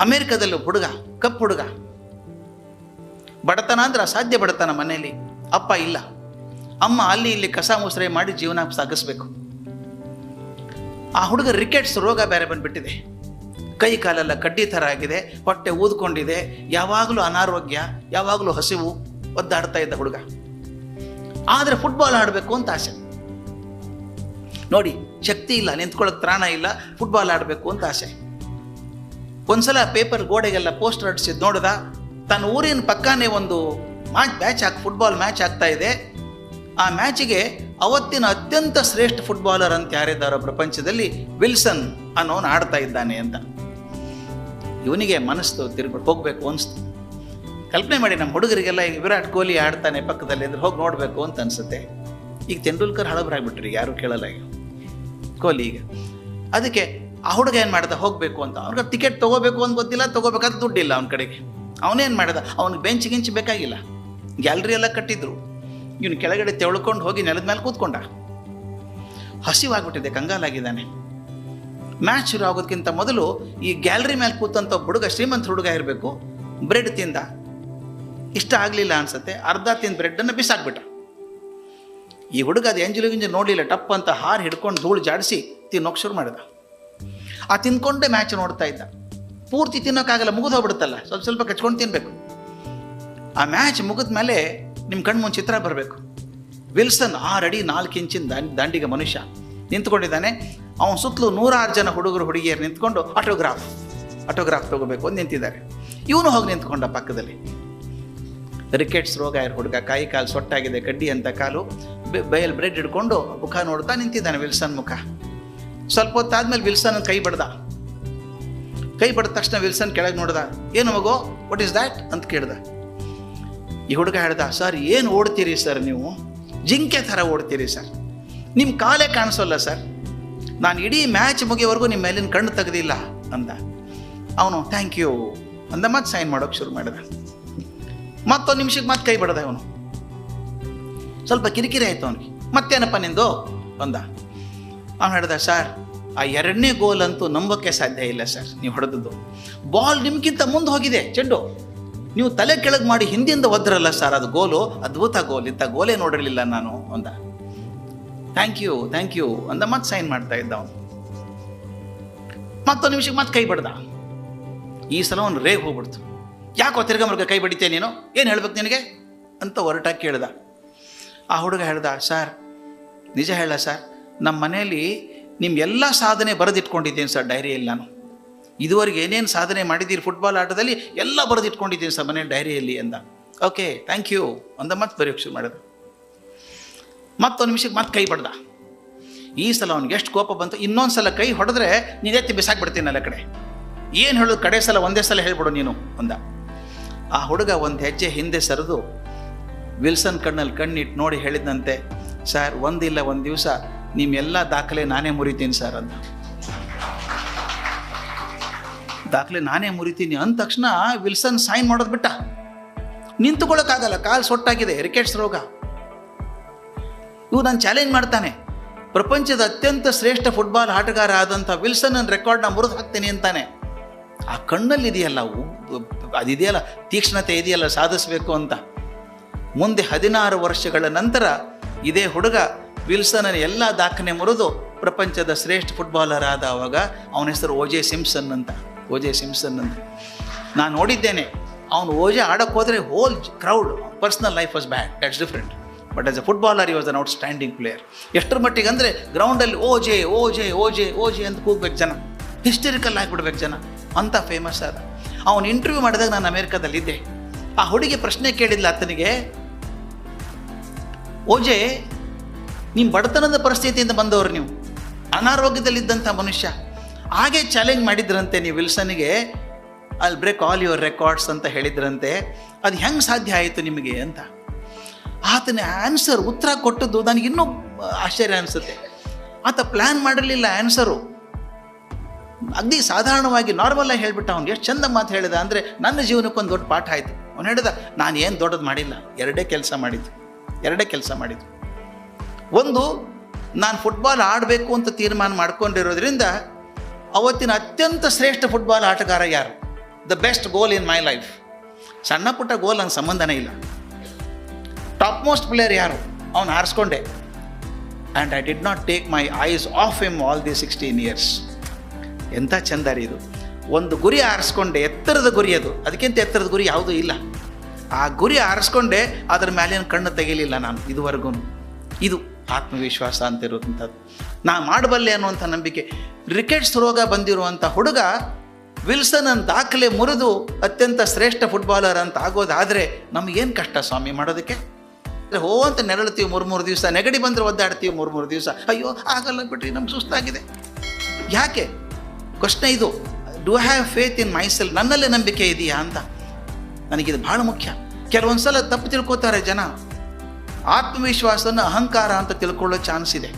ಅಮೇರಿಕಾದಲ್ಲಿ ಹುಡುಗ, ಕಪ್ಪು ಹುಡುಗ, ಬಡತನ ಅಂದ್ರೆ ಅಸಾಧ್ಯ ಬಡತನ. ಮನೆಯಲ್ಲಿ ಅಪ್ಪ ಇಲ್ಲ, ಅಮ್ಮ ಅಲ್ಲಿ ಇಲ್ಲಿ ಕಸ ಮುಸ್ರೆ ಮಾಡಿ ಜೀವನ ಸಾಗಿಸ್ಬೇಕು. ಆ ಹುಡುಗ ರಿಕೆಟ್ಸ್ ರೋಗ ಬೇರೆ ಬಂದ್ಬಿಟ್ಟಿದೆ, ಕೈ ಕಾಲೆಲ್ಲ ಕಡ್ಡಿ ಥರ ಆಗಿದೆ, ಹೊಟ್ಟೆ ಊದ್ಕೊಂಡಿದೆ, ಯಾವಾಗಲೂ ಅನಾರೋಗ್ಯ, ಯಾವಾಗಲೂ ಹಸಿವು, ಒದ್ದಾಡ್ತಾ ಇದ್ದ ಹುಡುಗ. ಆದರೆ ಫುಟ್ಬಾಲ್ ಆಡಬೇಕು ಅಂತ ಆಸೆ. ನೋಡಿ, ಶಕ್ತಿ ಇಲ್ಲ, ನಿಂತ್ಕೊಳ್ಳೋಕೆ ತ್ರಾಣ ಇಲ್ಲ, ಫುಟ್ಬಾಲ್ ಆಡಬೇಕು ಅಂತ ಆಸೆ. ಒಂದ್ಸಲ ಪೇಪರ್ ಗೋಡೆಗೆಲ್ಲ ಪೋಸ್ಟರ್ ಅಡಿಸಿದ್ ನೋಡ್ದ, ತನ್ನ ಊರಿನ ಪಕ್ಕನೇ ಒಂದು ಫುಟ್ಬಾಲ್ ಮ್ಯಾಚ್ ಆಗ್ತಾ ಇದೆ. ಆ ಮ್ಯಾಚಿಗೆ ಅವತ್ತಿನ ಅತ್ಯಂತ ಶ್ರೇಷ್ಠ ಫುಟ್ಬಾಲರ್ ಅಂತ ಯಾರಿದ್ದಾರೋ ಪ್ರಪಂಚದಲ್ಲಿ ವಿಲ್ಸನ್ ಅನ್ನೋನು ಆಡ್ತಾ ಇದ್ದಾನೆ ಅಂತ. ಇವನಿಗೆ ಮನಸ್ಸು ತಿರುಗ್ಬಿಟ್ಟು ಹೋಗ್ಬೇಕು ಅನಿಸ್ತು. ಕಲ್ಪನೆ ಮಾಡಿ, ನಮ್ಮ ಹುಡುಗರಿಗೆಲ್ಲ ಈಗ ವಿರಾಟ್ ಕೊಹ್ಲಿ ಆಡ್ತಾನೆ ಪಕ್ಕದಲ್ಲಿ ಅಂದ್ರೆ ಹೋಗಿ ನೋಡಬೇಕು ಅಂತ ಅನ್ಸುತ್ತೆ. ಈಗ ತೆಂಡೂಲ್ಕರ್ ಹಳಬರಾಗ್ಬಿಟ್ರಿ, ಯಾರು ಕೇಳಲ್ಲ ಈಗ ಕೊಹ್ಲಿ. ಈಗ ಅದಕ್ಕೆ ಆ ಹುಡುಗ ಏನು ಮಾಡ್ದ, ಹೋಗಬೇಕು ಅಂತ. ಅವ್ರಿಗೆ ಟಿಕೆಟ್ ತೊಗೋಬೇಕು ಅಂತ ಗೊತ್ತಿಲ್ಲ, ತೊಗೋಬೇಕಾದ್ರೆ ದುಡ್ಡಿಲ್ಲ ಅವನ ಕಡೆಗೆ. ಅವನೇನು ಮಾಡ್ದ, ಅವ್ನಿಗೆ ಬೆಂಚ್ ಗಿಂಚ್ ಬೇಕಾಗಿಲ್ಲ, ಗ್ಯಾಲರಿ ಎಲ್ಲ ಕಟ್ಟಿದ್ರು. ಇವನು ಕೆಳಗಡೆ ತೆಳ್ಕೊಂಡು ಹೋಗಿ ನೆಲದ ಮೇಲೆ ಕೂತ್ಕೊಂಡ. ಹಸಿವಾಗ್ಬಿಟ್ಟಿದೆ, ಕಂಗಾಲಾಗಿದ್ದಾನೆ. ಮ್ಯಾಚ್ ಶುರು ಆಗೋದಕ್ಕಿಂತ ಮೊದಲು ಈ ಗ್ಯಾಲರಿ ಮೇಲೆ ಕೂತಂತ ಹುಡುಗ, ಶ್ರೀಮಂತ ಹುಡುಗ ಇರಬೇಕು, ಬ್ರೆಡ್ ತಿಂದ. ಇಷ್ಟ ಆಗಲಿಲ್ಲ ಅನ್ಸುತ್ತೆ, ಅರ್ಧ ತಿಂದ ಬ್ರೆಡ್ಡನ್ನು ಬಿಸಾಕ್ಬಿಟ್ಟ. ಈ ಹುಡುಗ ಅದು ಎಂಜಲು ಗಿಂಜಲು ನೋಡಲಿಲ್ಲ, ಟಪ್ ಅಂತ ಹಾರು ಹಿಡ್ಕೊಂಡು ಧೂಳು ಜಾಡಿಸಿ ತಿನ್ನೋಕೆ ಶುರು ಮಾಡಿದ. ಆ ತಿನ್ಕೊಂಡೇ ಮ್ಯಾಚ್ ನೋಡ್ತಾ ಇದ್ದ. ಪೂರ್ತಿ ತಿನ್ನೋಕ್ಕಾಗಲ್ಲ, ಮುಗಿದು ಹೋಗ್ಬಿಡುತ್ತಲ್ಲ, ಸ್ವಲ್ಪ ಸ್ವಲ್ಪ ಕಚ್ಕೊಂಡು ತಿನ್ಬೇಕು. ಆ ಮ್ಯಾಚ್ ಮುಗಿದ ಮೇಲೆ ನಿಮ್ಮ ಕಣ್ಮುಂದೆ ಚಿತ್ರ ಬರಬೇಕು. ವಿಲ್ಸನ್ 6 ಅಡಿ 4 ಇಂಚಿನ ದಾಂಡಿಗೆ ಮನುಷ್ಯ ನಿಂತ್ಕೊಂಡಿದ್ದಾನೆ. ಅವನ ಸುತ್ತಲೂ 106 ಜನ ಹುಡುಗರು ಹುಡುಗಿಯರು ನಿಂತ್ಕೊಂಡು ಆಟೋಗ್ರಾಫ್ ತಗೋಬೇಕು ಅಂತ ನಿಂತಿದ್ದಾರೆ. ಇವನು ಹೋಗಿ ನಿಂತ್ಕೊಂಡ ಪಕ್ಕದಲ್ಲಿ. ರಿಕೆಟ್ಸ್ ರೋಗ ಇರೋ ಹುಡುಗ, ಕೈ ಕಾಲು ಸೊಟ್ಟಾಗಿದೆ, ಕಡ್ಡಿ ಅಂತ ಕಾಲು, ಬೈಯಲ್ಲಿ ಬ್ರೆಡ್ ಹಿಡ್ಕೊಂಡು ಮುಖ ನೋಡ್ತಾ ನಿಂತಿದ್ದಾನೆ ವಿಲ್ಸನ್ ಮುಖ. ಸ್ವಲ್ಪ ಹೊತ್ತಾದ್ಮೇಲೆ ವಿಲ್ಸನ್ ಕೈ ಬಡ್ದ ತಕ್ಷಣ ವಿಲ್ಸನ್ ಕೆಳಗೆ ನೋಡ್ದ. ಏನು ಮಗೋ, ವಾಟ್ ಈಸ್ ದ್ಯಾಟ್ ಅಂತ ಕೇಳ್ದ. ಈ ಹುಡುಗ ಹೇಳ್ದ, ಸರ್ ಏನು ಓಡ್ತೀರಿ ಸರ್ ನೀವು, ಜಿಂಕೆ ಥರ ಓಡ್ತೀರಿ ಸರ್, ನಿಮ್ಮ ಕಾಲೇ ಕಾಣಿಸೋಲ್ಲ ಸರ್, ನಾನು ಇಡೀ ಮ್ಯಾಚ್ ಮುಗಿಯವರೆಗೂ ನಿಮ್ಮ ಮೇಲಿನ ಕಣ್ಣು ತೆಗೆದಿಲ್ಲ ಅಂದ. ಅವನು ಥ್ಯಾಂಕ್ ಯು ಅಂದ, ಮತ್ತೆ ಸೈನ್ ಮಾಡೋಕೆ ಶುರು ಮಾಡಿದ. ಮತ್ತೊಂದು ನಿಮಿಷಕ್ಕೆ ಮತ್ತೆ ಕೈ ಬಡ್ದ. ಅವನು ಸ್ವಲ್ಪ ಕಿರಿಕಿರಿ ಆಯಿತು ಅವನಿಗೆ. ಮತ್ತೇನಪ್ಪ ನಿಂದು ಅಂದ. ಅವನು ಹೇಳ್ದ, ಸರ್ ಆ 2ನೇ ಗೋಲ್ ಅಂತೂ ನಂಬೋಕ್ಕೆ ಸಾಧ್ಯ ಇಲ್ಲ ಸರ್, ನೀವು ಹೊಡೆದದ್ದು ಬಾಲ್ ನಿಮ್ಗಿಂತ ಮುಂದೆ ಹೋಗಿದೆ, ಚೆಂಡು ನೀವು ತಲೆ ಕೆಳಗೆ ಮಾಡಿ ಹಿಂದಿಂದ ಒದ್ರಲ್ಲ ಸರ್, ಅದು ಗೋಲು, ಅದ್ಭುತ ಗೋಲ್, ಇಂಥ ಗೋಲೇ ನೋಡಿರಲಿಲ್ಲ ನಾನು ಅಂದ. ಥ್ಯಾಂಕ್ ಯು ಅಂದ, ಮತ್ತೆ ಸೈನ್ ಮಾಡ್ತಾ ಇದ್ದ ಅವನು. ಮತ್ತೊಂದು ನಿಮಿಷಕ್ಕೆ ಮತ್ತೆ ಕೈ ಬಡ್ದ. ಈ ಸಲ ಅವನು ರೇಗ್ ಹೋಗ್ಬಿಡ್ತು. ಯಾಕೋ ತಿರ್ಗಮರ್ಗ ಕೈ ಬಡಿತೇ ನೀನು, ಏನು ಹೇಳ್ಬೇಕು ನಿನಗೆ ಅಂತ ಹೊರಟಾಗಿ ಕೇಳ್ದ. ಆ ಹುಡುಗ ಹೇಳ್ದ, ಸರ್ ನಿಜ ಹೇಳ ಸರ್, ನಮ್ಮ ಮನೆಯಲ್ಲಿ ನಿಮ್ಮೆಲ್ಲ ಸಾಧನೆ ಬರೆದಿಟ್ಕೊಂಡಿದ್ದೀನಿ ಸರ್ ಡೈರಿಯಲ್ಲಿ. ನಾನು ಇದುವರೆಗೆ ಏನೇನು ಸಾಧನೆ ಮಾಡಿದ್ದೀರಿ ಫುಟ್ಬಾಲ್ ಆಟದಲ್ಲಿ ಎಲ್ಲ ಬರೆದಿಟ್ಕೊಂಡಿದ್ದೀನಿ ಸರ್ ಮನೆ ಡೈರಿಯಲ್ಲಿ ಅಂದ. ಓಕೆ ಥ್ಯಾಂಕ್ ಯು ಅಂದ, ಮತ್ತೆ ಬರೆಯೋಕ್ಕೆ ಶುರು ಮಾಡಿದ. ಮತ್ತೊಂದು ನಿಮಿಷಕ್ಕೆ ಮತ್ತೆ ಕೈ ಬಡ್ದ. ಈ ಸಲ ಅವ್ನಿಗೆ ಎಷ್ಟು ಕೋಪ ಬಂತು, ಇನ್ನೊಂದು ಸಲ ಕೈ ಹೊಡೆದ್ರೆ ನೀನು ಎತ್ತಿ ಬಿಸಾಕ್ಬಿಡ್ತೀನಲ್ಲ ಕಡೆ, ಏನು ಹೇಳೋದು, ಕಡೆ ಸಲ ಒಂದೇ ಸಲ ಹೇಳ್ಬಿಡು ನೀನು ಅಂದ. ಆ ಹುಡುಗ ಒಂದು ಹೆಜ್ಜೆ ಹಿಂದೆ ಸರಿದು ವಿಲ್ಸನ್ ಕಣ್ಣಲ್ಲಿ ಕಣ್ಣಿಟ್ಟು ನೋಡಿ ಹೇಳಿದಂತೆ, ಸರ್ ಒಂದಿಲ್ಲ ಒಂದು ದಿವಸ ನಿಮ್ಮೆಲ್ಲ ದಾಖಲೆ ನಾನೇ ಮುರಿತೀನಿ ಸರ್ ಅಂತ. ದಾಖಲೆ ನಾನೇ ಮುರಿತೀನಿ ಅಂದ ತಕ್ಷಣ ವಿಲ್ಸನ್ ಸೈನ್ ಮಾಡೋದು ಬಿಟ್ಟ. ನಿಂತುಕೊಳ್ಳೋಕ್ಕಾಗಲ್ಲ, ಕಾಲು ಸೊಟ್ಟಾಗಿದೆ, ರಿಕೆಟ್ಸ್ ರೋಗ. ಇವು ನಾನು ಚಾಲೆಂಜ್ ಮಾಡ್ತಾನೆ, ಪ್ರಪಂಚದ ಅತ್ಯಂತ ಶ್ರೇಷ್ಠ ಫುಟ್ಬಾಲ್ ಆಟಗಾರ ಆದಂಥ ವಿಲ್ಸನ್ ರೆಕಾರ್ಡ್ನ ಮುರಿದು ಹಾಕ್ತೀನಿ ಅಂತಾನೆ. ಆ ಕಣ್ಣಲ್ಲಿ ಇದೆಯಲ್ಲ, ಅದಿದೆಯಲ್ಲ, ತೀಕ್ಷ್ಣತೆ ಇದೆಯಲ್ಲ, ಸಾಧಿಸಬೇಕು ಅಂತ. ಮುಂದೆ 16 ವರ್ಷಗಳ ನಂತರ ಇದೇ ಹುಡುಗ ವಿಲ್ಸನ್ ಎಲ್ಲ ದಾಖಲೆ ಮುರಿದು ಪ್ರಪಂಚದ ಶ್ರೇಷ್ಠ ಫುಟ್ಬಾಲರ್ ಆದ. ಅವಾಗ ಅವನ ಹೆಸರು ಓಜೆ ಸಿಂಪ್ಸನ್ ಅಂತ. ನಾನು ನೋಡಿದ್ದೇನೆ, ಅವನು ಓಜೆ ಆಡೋಕ್ಕೆ ಹೋದರೆ whole crowd, personal life was bad, that's different, but as a footballer he was an outstanding player. ಎಷ್ಟರ ಮಟ್ಟಿಗೆ ಅಂದರೆ ಗ್ರೌಂಡಲ್ಲಿ ಓಜೆ ಓಜೆ ಓಜೆ ಓಜೆ ಅಂತ ಕೂಗ್ಬೇಕು ಜನ, ಹಿಸ್ಟರಿಕಲ್ ಆಗಿಬಿಡ್ಬೇಕು ಜನ, ಅಂತ ಫೇಮಸ್ ಆದ. ಅವನು ಇಂಟರ್ವ್ಯೂ ಮಾಡಿದಾಗ ನಾನು ಅಮೇರಿಕಾದಲ್ಲಿದ್ದೆ. ಆ ಹುಡುಗಿ ಪ್ರಶ್ನೆ ಕೇಳಿದ್ಲ ಆತನಿಗೆ, ಓಜೆ ನಿಮ್ಮ ಬಡತನದ ಪರಿಸ್ಥಿತಿಯಿಂದ ಬಂದವರು, ನೀವು ಅನಾರೋಗ್ಯದಲ್ಲಿದ್ದಂಥ ಮನುಷ್ಯ, ಹಾಗೆ ಚಾಲೆಂಜ್ ಮಾಡಿದ್ರಂತೆ ನೀವು ವಿಲ್ಸನ್ಗೆ, ಅಲ್ಲಿ ಬ್ರೇಕ್ ಆಲ್ ಯುವರ್ ರೆಕಾರ್ಡ್ಸ್ ಅಂತ ಹೇಳಿದ್ರಂತೆ, ಅದು ಹೆಂಗೆ ಸಾಧ್ಯ ಆಯಿತು ನಿಮಗೆ ಅಂತ. ಆತನ ಆನ್ಸರ್, ಉತ್ತರ ಕೊಟ್ಟದ್ದು ನನಗಿನ್ನೂ ಆಶ್ಚರ್ಯ ಅನಿಸುತ್ತೆ. ಆತ ಪ್ಲ್ಯಾನ್ ಮಾಡಿರಲಿಲ್ಲ ಆನ್ಸರು, ಅಗದಿ ಸಾಧಾರಣವಾಗಿ ನಾರ್ಮಲಾಗಿ ಹೇಳಿಬಿಟ್ಟ. ಅವ್ನು ಎಷ್ಟು ಚಂದ ಮಾತು ಹೇಳಿದ ಅಂದರೆ ನನ್ನ ಜೀವನಕ್ಕೊಂದು ದೊಡ್ಡ ಪಾಠ ಆಯಿತು. ಅವನು ಹೇಳಿದ, ನಾನು ಏನು ದೊಡ್ಡದು ಮಾಡಿಲ್ಲ, ಎರಡೇ ಕೆಲಸ ಮಾಡಿದ್ದು. ಒಂದು, ನಾನು ಫುಟ್ಬಾಲ್ ಆಡಬೇಕು ಅಂತ ತೀರ್ಮಾನ ಮಾಡ್ಕೊಂಡಿರೋದ್ರಿಂದ ಅವತ್ತಿನ ಅತ್ಯಂತ ಶ್ರೇಷ್ಠ ಫುಟ್ಬಾಲ್ ಆಟಗಾರ ಯಾರು? The best goal in my life. ಸಣ್ಣ ಪುಟ್ಟ ಗೋಲ್ ನನ್ನ ಸಂಬಂಧನೇ ಇಲ್ಲ. ಟಾಪ್ ಮೋಸ್ಟ್ ಪ್ಲೇಯರ್ ಯಾರು? ಅವನು ಆರಿಸ್ಕೊಂಡೆ. And I did not take my eyes off him all the 16 years. ಎಂಥ ಚಂದ ರೀ ಇದು. ಒಂದು ಗುರಿ ಆರಿಸ್ಕೊಂಡೆ, ಎತ್ತರದ ಗುರಿ ಅದು, ಅದಕ್ಕಿಂತ ಎತ್ತರದ ಗುರಿ ಯಾವುದೂ ಇಲ್ಲ. ಆ ಗುರಿ ಆರಿಸ್ಕೊಂಡೆ, ಅದರ ಮೇಲಿನ ಕಣ್ಣು ತೆಗಿಲಿಲ್ಲ ನಾನು ಇದುವರೆಗೂ. ಇದು ಆತ್ಮವಿಶ್ವಾಸ ಅಂತಿರುವಂಥದ್ದು. ನಾ ಮಾಡಬಲ್ಲೆ ಅನ್ನುವಂಥ ನಂಬಿಕೆ. ರಿಕೆಟ್ಸ್ ರೋಗ ಬಂದಿರುವಂಥ ಹುಡುಗ ವಿಲ್ಸನ್ ದಾಖಲೆ ಮುರಿದು ಅತ್ಯಂತ ಶ್ರೇಷ್ಠ ಫುಟ್ಬಾಲರ್ ಅಂತ ಆಗೋದಾದರೆ ನಮಗೇನು ಕಷ್ಟ ಸ್ವಾಮಿ ಮಾಡೋದಕ್ಕೆ? ಹೋ ಅಂತ ನೆರಳ್ತೀವಿ 3 ದಿವಸ, ನೆಗಡಿ ಬಂದರೆ ಒದ್ದಾಡ್ತೀವಿ 3 ದಿವಸ. ಅಯ್ಯೋ ಆಗಲ್ಲ ಬಿಡ್ರಿ, ನಮ್ಗೆ ಸುಸ್ತಾಗಿದೆ. ಯಾಕೆ? ಕ್ವಶ್ನೆ ಇದು. Do have faith in myself? ನನ್ನಲ್ಲೇ ನಂಬಿಕೆ ಇದೆಯಾ ಅಂತ. ನನಗಿದು ಭಾಳ ಮುಖ್ಯ. ಕೆಲವೊಂದು ಸಲ ತಪ್ಪು ತಿಳ್ಕೊತಾರೆ ಜನ. ಆತ್ಮವಿಶ್ವಾಸನ ಅಹಂಕಾರ ಅಂತ ತಿಳ್ಕೊಳ್ಳೋ ಚಾನ್ಸ್ ಇದೆ.